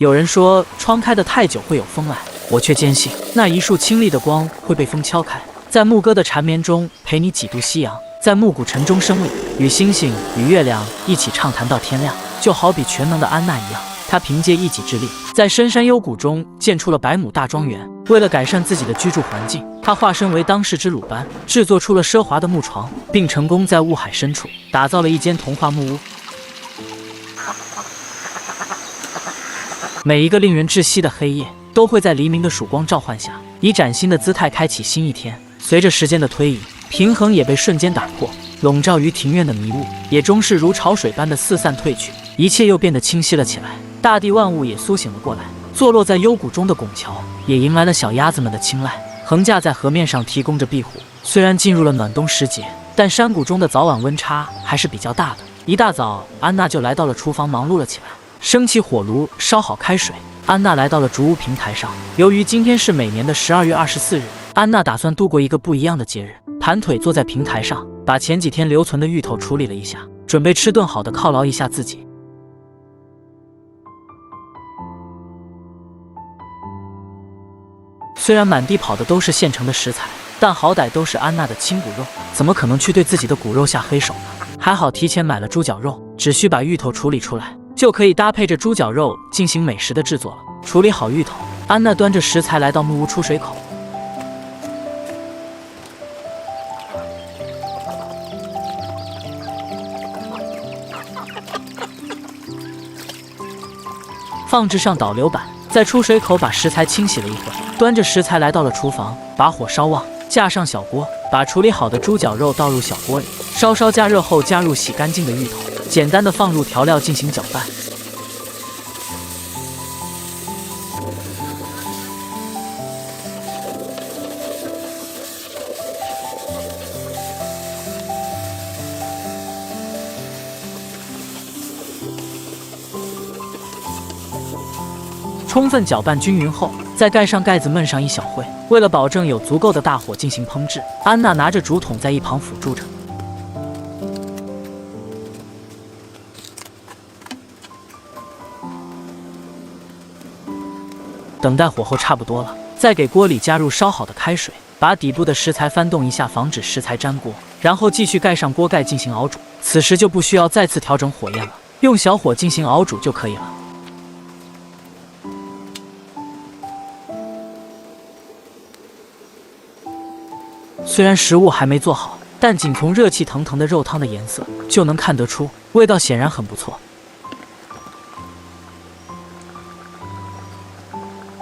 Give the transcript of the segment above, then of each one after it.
有人说窗开得太久会有风来，我却坚信那一束清丽的光会被风敲开，在牧歌的缠绵中陪你几度夕阳，在暮鼓晨钟声里与星星与月亮一起畅谈到天亮。就好比全能的安娜一样，她凭借一己之力，在深山幽谷中建出了100亩大庄园。为了改善自己的居住环境，她化身为当世之鲁班，制作出了奢华的木床，并成功在雾海深处打造了一间童话木屋。每一个令人窒息的黑夜，都会在黎明的曙光召唤下，以崭新的姿态开启新一天。随着时间的推移，平衡也被瞬间打破，笼罩于庭院的迷雾也终是如潮水般的四散退去，一切又变得清晰了起来。大地万物也苏醒了过来，坐落在幽谷中的拱桥也迎来了小鸭子们的青睐，横架在河面上提供着庇护。虽然进入了暖冬时节，但山谷中的早晚温差还是比较大的。一大早，安娜就来到了厨房忙碌了起来，升起火炉，烧好开水。安娜来到了竹屋平台上，由于今天是每年的12月24日，安娜打算度过一个不一样的节日。盘腿坐在平台上，把前几天留存的芋头处理了一下，准备吃顿好的犒劳一下自己。虽然满地跑的都是现成的食材，但好歹都是安娜的亲骨肉，怎么可能去对自己的骨肉下黑手呢？还好提前买了猪脚肉，只需把芋头处理出来，就可以搭配着猪脚肉进行美食的制作了。处理好芋头，安娜端着食材来到木屋出水口。放置上导流板，在出水口把食材清洗了一会，端着食材来到了厨房，把火烧旺，架上小锅，把处理好的猪脚肉倒入小锅里，稍稍加热后加入洗干净的芋头，简单的放入调料进行搅拌。充分搅拌均匀后，再盖上盖子焖上一小会。为了保证有足够的大火进行烹制，安娜拿着竹筒在一旁辅助着。等待火候差不多了，再给锅里加入烧好的开水，把底部的食材翻动一下，防止食材粘锅，然后继续盖上锅盖进行熬煮。此时就不需要再次调整火焰了，用小火进行熬煮就可以了。虽然食物还没做好，但仅从热气腾腾的肉汤的颜色就能看得出，味道显然很不错。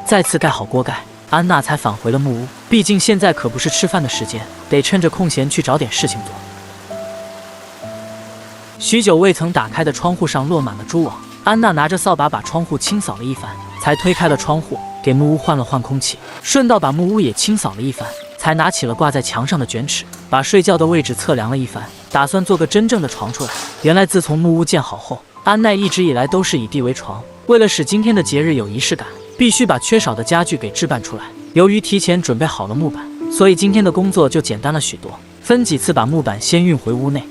再次盖好锅盖，安娜才返回了木屋。毕竟现在可不是吃饭的时间，得趁着空闲去找点事情做。许久未曾打开的窗户上落满了蛛网，安娜拿着扫把把窗户清扫了一番，才推开了窗户，给木屋换了换空气，顺道把木屋也清扫了一番。才拿起了挂在墙上的卷尺，把睡觉的位置测量了一番，打算做个真正的床出来。原来自从木屋建好后，安奈一直以来都是以地为床。为了使今天的节日有仪式感，必须把缺少的家具给置办出来。由于提前准备好了木板，所以今天的工作就简单了许多，分几次把木板先运回屋内。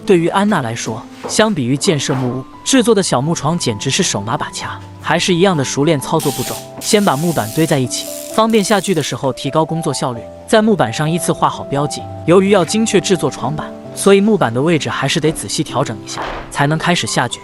对于安娜来说，相比于建设木屋，制作的小木床简直是手拿把掐，还是一样的熟练操作步骤。先把木板堆在一起，方便下锯的时候提高工作效率。在木板上依次画好标记。由于要精确制作床板，所以木板的位置还是得仔细调整一下，才能开始下锯。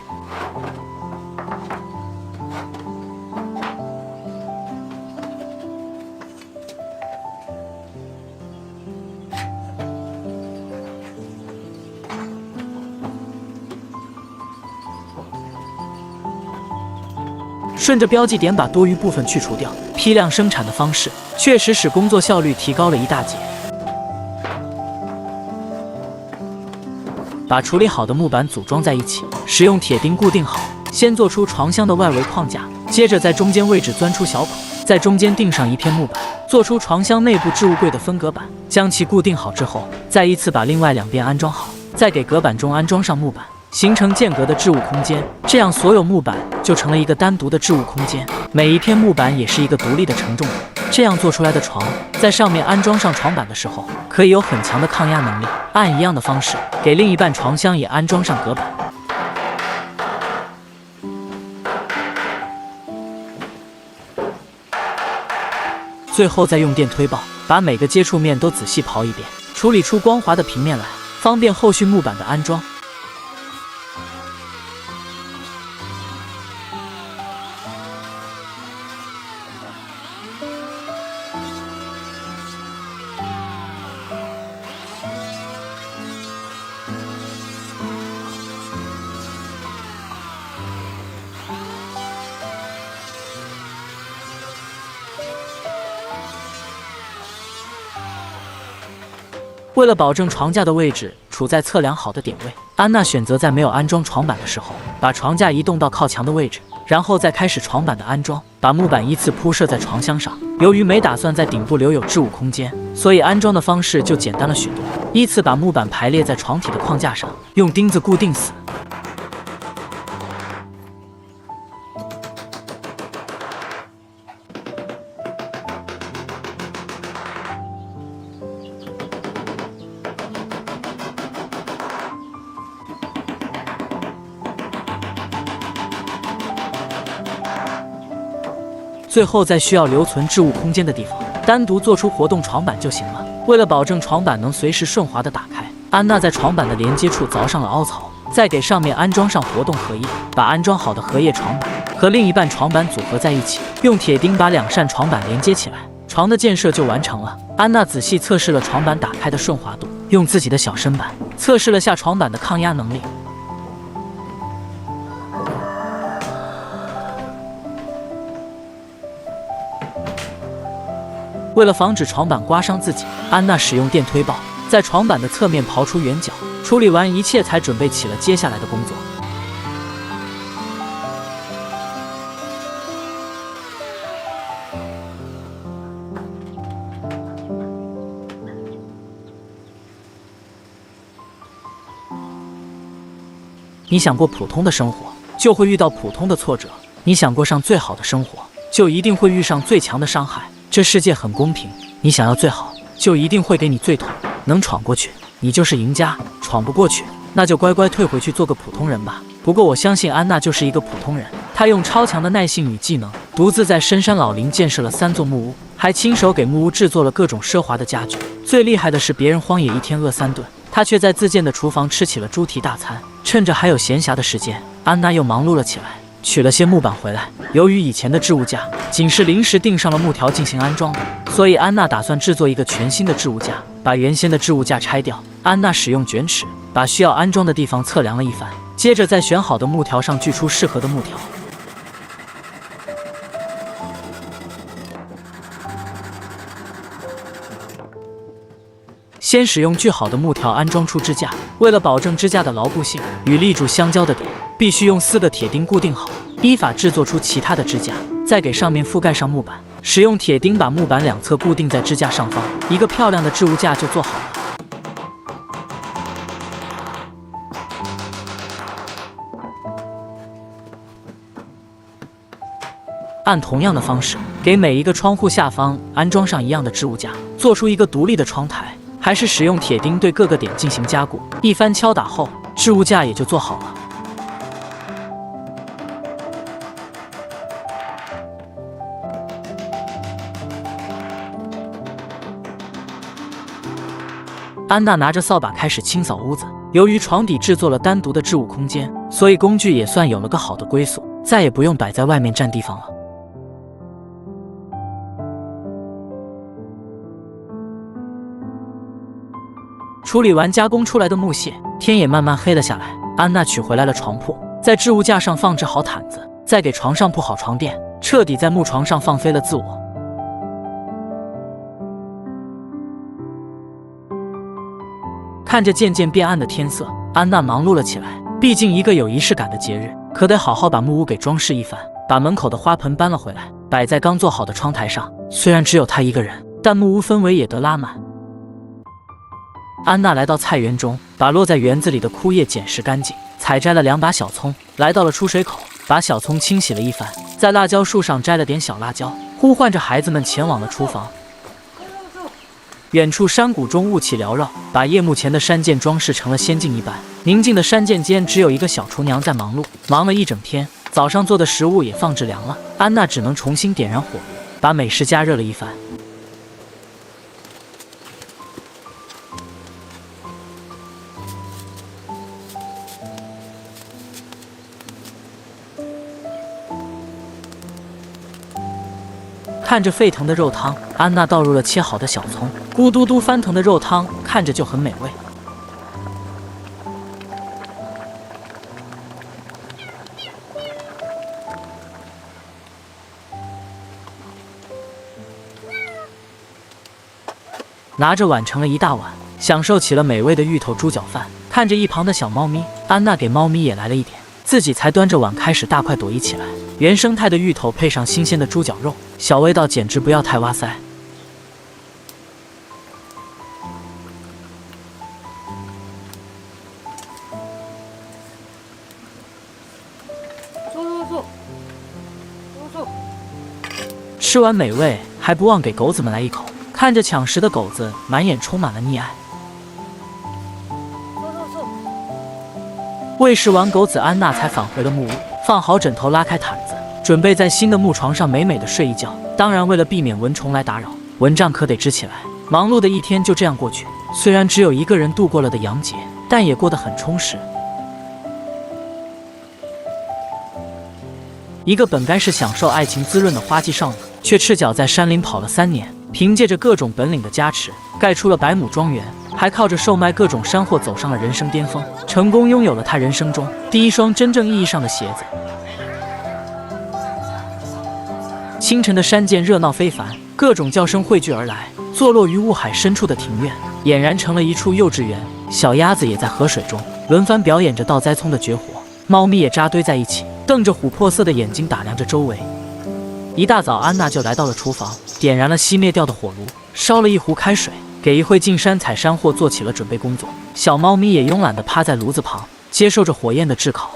顺着标记点把多余部分去除掉，批量生产的方式确实使工作效率提高了一大截。把处理好的木板组装在一起，使用铁钉固定好。先做出床箱的外围框架，接着在中间位置钻出小口，在中间钉上一片木板，做出床箱内部置物柜的分隔板。将其固定好之后，再依次把另外两边安装好，再给隔板中安装上木板。形成间隔的置物空间，这样所有木板就成了一个单独的置物空间，每一片木板也是一个独立的承重点。这样做出来的床，在上面安装上床板的时候，可以有很强的抗压能力。按一样的方式，给另一半床箱也安装上隔板。最后再用电推爆，把每个接触面都仔细刨一遍，处理出光滑的平面来，方便后续木板的安装。为了保证床架的位置处在测量好的点位，安娜选择在没有安装床板的时候，把床架移动到靠墙的位置，然后再开始床板的安装，把木板依次铺设在床箱上。由于没打算在顶部留有置物空间，所以安装的方式就简单了许多。依次把木板排列在床体的框架上，用钉子固定死。最后在需要留存置物空间的地方，单独做出活动床板就行了。为了保证床板能随时顺滑地打开，安娜在床板的连接处凿上了凹槽，再给上面安装上活动荷叶，把安装好的荷叶床板和另一半床板组合在一起，用铁钉把两扇床板连接起来，床的建设就完成了。安娜仔细测试了床板打开的顺滑度，用自己的小身板测试了下床板的抗压能力。为了防止床板刮伤自己，安娜使用电推爆，在床板的侧面刨出圆角。处理完一切，才准备起了接下来的工作。你想过普通的生活，就会遇到普通的挫折；你想过上最好的生活，就一定会遇上最强的伤害。这世界很公平，你想要最好，就一定会给你最痛。能闯过去，你就是赢家；闯不过去，那就乖乖退回去做个普通人吧。不过我相信安娜就是一个普通人，她用超强的耐性与技能，独自在深山老林建设了3座木屋，还亲手给木屋制作了各种奢华的家具。最厉害的是，别人荒野1天饿3顿，她却在自建的厨房吃起了猪蹄大餐。趁着还有闲暇的时间，安娜又忙碌了起来，取了些木板回来。由于以前的置物架仅是临时钉上了木条进行安装的，所以安娜打算制作一个全新的置物架，把原先的置物架拆掉。安娜使用卷尺把需要安装的地方测量了一番，接着在选好的木条上锯出适合的木条。先使用锯好的木条安装出支架，为了保证支架的牢固性与立柱相交的点，必须用4个铁钉固定好，依法制作出其他的支架，再给上面覆盖上木板，使用铁钉把木板两侧固定在支架上方，一个漂亮的置物架就做好了。按同样的方式，给每一个窗户下方安装上一样的置物架，做出一个独立的窗台。还是使用铁钉对各个点进行加固，一番敲打后，置物架也就做好了。安娜拿着扫把开始清扫屋子。由于床底制作了单独的置物空间，所以工具也算有了个好的归宿，再也不用摆在外面占地方了。处理完加工出来的木屑，天也慢慢黑了下来。安娜取回来了床铺，在置物架上放置好毯子，再给床上铺好床垫，彻底在木床上放飞了自我。看着渐渐变暗的天色，安娜忙碌了起来。毕竟一个有仪式感的节日，可得好好把木屋给装饰一番。把门口的花盆搬了回来，摆在刚做好的窗台上。虽然只有她一个人，但木屋氛围也得拉满。安娜来到菜园中，把落在园子里的枯叶捡拾干净。采摘了2把小葱，来到了出水口，把小葱清洗了一番，在辣椒树上摘了点小辣椒，呼唤着孩子们前往了厨房。远处山谷中雾气缭绕，把夜幕前的山涧装饰成了仙境一般。宁静的山涧间，只有一个小厨娘在忙碌，忙了一整天。早上做的食物也放置凉了，安娜只能重新点燃火炉，把美食加热了一番。看着沸腾的肉汤，安娜倒入了切好的小葱，咕嘟嘟翻腾的肉汤看着就很美味。拿着碗盛了一大碗，享受起了美味的芋头猪脚饭。看着一旁的小猫咪，安娜给猫咪也来了一点，自己才端着碗开始大快朵颐起来。原生态的芋头配上新鲜的猪脚肉，小味道简直不要太哇塞。吃完美味，还不忘给狗子们来一口。看着抢食的狗子，满眼充满了溺爱。喂食完狗子，安娜才返回了木屋，放好枕头，拉开毯子，准备在新的木床上美美的睡一觉。当然，为了避免蚊虫来打扰，蚊帐可得支起来。忙碌的一天就这样过去，虽然只有一个人度过了的洋节，但也过得很充实。一个本该是享受爱情滋润的花季少女，却赤脚在山林跑了3年。凭借着各种本领的加持，盖出了100亩庄园，还靠着售卖各种山货走上了人生巅峰，成功拥有了他人生中第一双真正意义上的鞋子。清晨的山涧热闹非凡，各种叫声汇聚而来。坐落于雾海深处的庭院，俨然成了一处幼稚园。小鸭子也在河水中轮番表演着倒栽葱的绝活，猫咪也扎堆在一起，瞪着琥珀色的眼睛打量着周围。一大早，安娜就来到了厨房，点燃了熄灭掉的火炉，烧了一壶开水，给一会进山采山货做起了准备工作。小猫咪也慵懒地趴在炉子旁，接受着火焰的炙烤。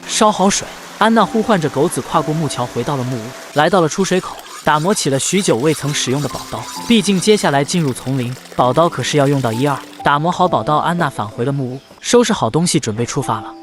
烧好水，安娜呼唤着狗子跨过木桥，回到了木屋，来到了出水口，打磨起了许久未曾使用的宝刀。毕竟接下来进入丛林，宝刀可是要用到1、2。打磨好宝刀，安娜返回了木屋，收拾好东西，准备出发了。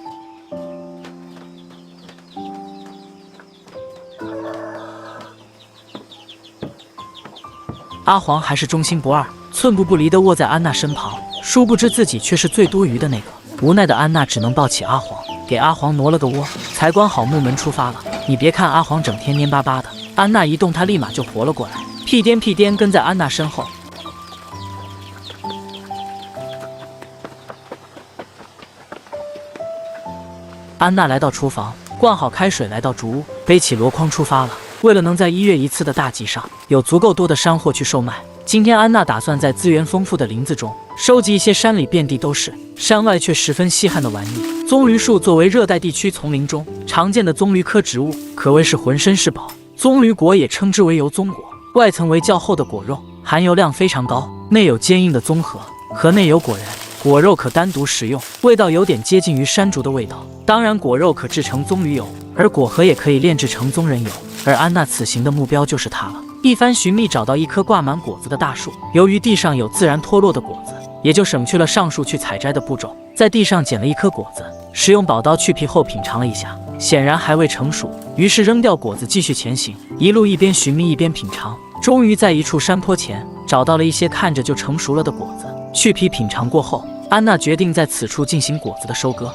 阿黄还是忠心不二，寸步不离地卧在安娜身旁，殊不知自己却是最多余的那个。无奈的安娜只能抱起阿黄，给阿黄挪了个窝，才关好木门出发了。你别看阿黄整天蔫巴巴的，安娜一动他立马就活了过来，屁颠屁颠跟在安娜身后。安娜来到厨房，灌好开水，来到竹屋，背起箩筐出发了。为了能在1月1次的大集上有足够多的山货去售卖，今天安娜打算在资源丰富的林子中收集一些山里遍地都是，山外却十分稀罕的玩意。棕榈树作为热带地区丛林中常见的棕榈科植物，可谓是浑身是宝。棕榈果也称之为油棕果，外层为较厚的果肉，含油量非常高，内有坚硬的棕核，核内有果仁。果肉可单独食用，味道有点接近于山竹的味道。当然，果肉可制成棕榈油，而果核也可以炼制成棕仁油。而安娜此行的目标就是它了。一番寻觅，找到一棵挂满果子的大树，由于地上有自然脱落的果子，也就省去了上树去采摘的步骤。在地上捡了一颗果子，使用宝刀去皮后品尝了一下，显然还未成熟，于是扔掉果子继续前行，一路一边寻觅一边品尝。终于在一处山坡前找到了一些看着就成熟了的果子，去皮品尝过后，安娜决定在此处进行果子的收割。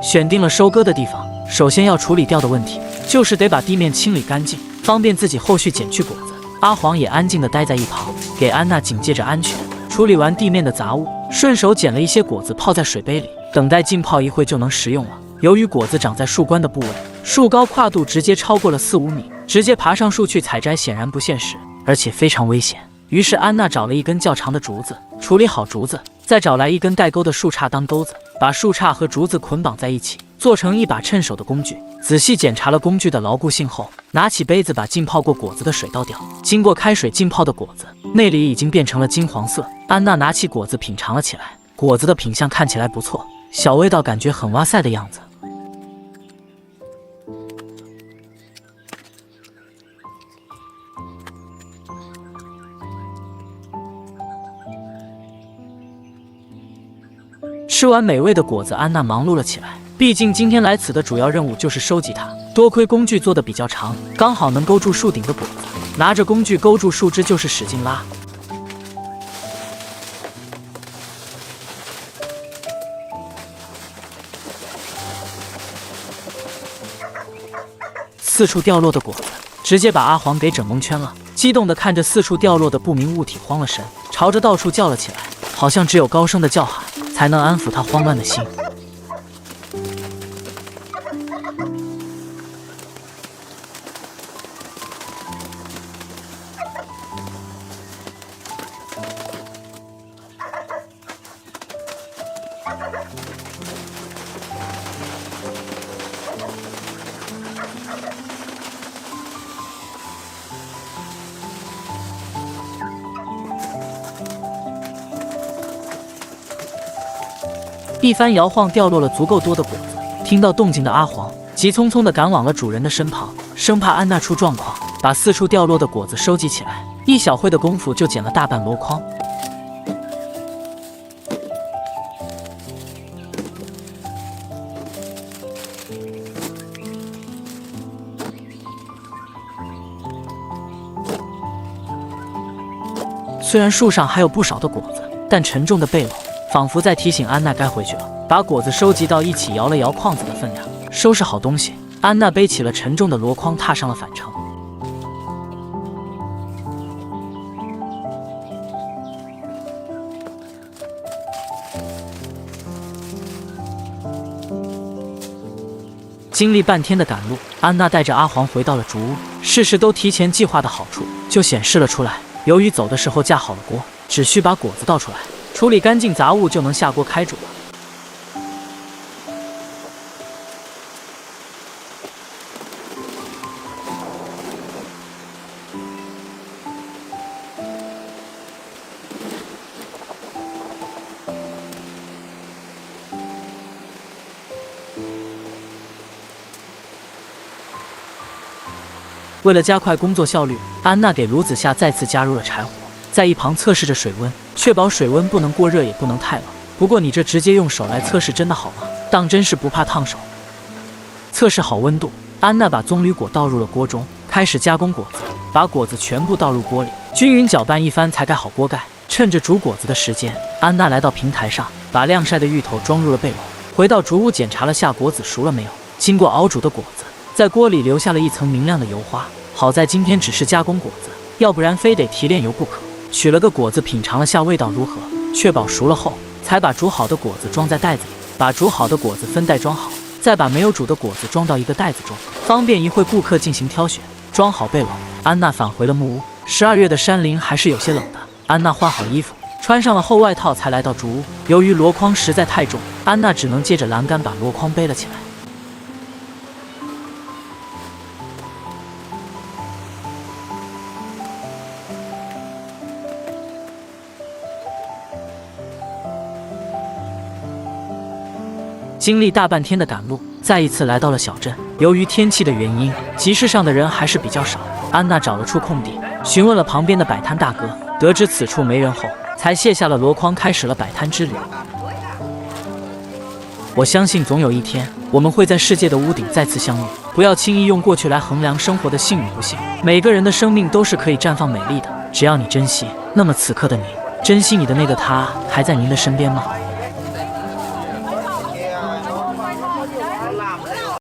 选定了收割的地方，首先要处理掉的问题就是得把地面清理干净，方便自己后续捡去果子。阿黄也安静地待在一旁，给安娜警戒着安全。处理完地面的杂物，顺手捡了一些果子泡在水杯里，等待浸泡一会就能食用了。由于果子长在树冠的部位，树高跨度直接超过了4、5米，直接爬上树去采摘显然不现实，而且非常危险。于是安娜找了一根较长的竹子，处理好竹子，再找来一根带钩的树杈当钩子，把树杈和竹子捆绑在一起，做成一把趁手的工具。仔细检查了工具的牢固性后，拿起杯子把浸泡过果子的水倒掉。经过开水浸泡的果子，内里已经变成了金黄色。安娜拿起果子品尝了起来，果子的品相看起来不错，小味道感觉很哇塞的样子。吃完美味的果子，安娜忙碌了起来。毕竟今天来此的主要任务就是收集它。多亏工具做的比较长，刚好能勾住树顶的果子。拿着工具勾住树枝就是使劲拉。四处掉落的果子，直接把阿黄给整蒙圈了。激动地看着四处掉落的不明物体，慌了神，朝着到处叫了起来，好像只有高声的叫喊才能安抚他慌乱的心。一番摇晃，掉落了足够多的果子。听到动静的阿黄急匆匆地赶往了主人的身旁，生怕安娜出状况，把四处掉落的果子收集起来。一小会的功夫就捡了大半箩筐。虽然树上还有不少的果子，但沉重的背篓仿佛在提醒安娜该回去了。把果子收集到一起，摇了摇筐子的分量，收拾好东西，安娜背起了沉重的箩筐，踏上了返程。经历半天的赶路，安娜带着阿黄回到了竹屋，事事都提前计划的好处就显示了出来。由于走的时候架好了锅，只需把果子倒出来，处理干净杂物就能下锅开煮了。为了加快工作效率，安娜给炉子下再次加入了柴火，在一旁测试着水温，确保水温不能过热也不能太冷。不过你这直接用手来测试真的好吗？当真是不怕烫手。测试好温度，安娜把棕榈果倒入了锅中，开始加工果子。把果子全部倒入锅里，均匀搅拌一番才盖好锅盖。趁着煮果子的时间，安娜来到平台上，把晾晒的芋头装入了背篓，回到竹屋检查了下果子熟了没有。经过熬煮的果子在锅里留下了一层明亮的油花，好在今天只是加工果子，要不然非得提炼油不可。取了个果子品尝了下味道如何，确保熟了后，才把煮好的果子装在袋子里。把煮好的果子分袋装好，再把没有煮的果子装到一个袋子中，方便一会顾客进行挑选。装好背篓，安娜返回了木屋。12月的山林还是有些冷的，安娜换好衣服，穿上了厚外套才来到竹屋。由于箩筐实在太重，安娜只能借着栏杆把箩筐背了起来。经历大半天的赶路，再一次来到了小镇。由于天气的原因，集市上的人还是比较少。安娜找了处空地，询问了旁边的摆摊大哥，得知此处没人后，才卸下了箩筐，开始了摆摊之旅。我相信总有一天，我们会在世界的屋顶再次相遇。不要轻易用过去来衡量生活的幸与不幸。每个人的生命都是可以绽放美丽的，只要你珍惜。那么此刻的你，珍惜你的那个他还在您的身边吗？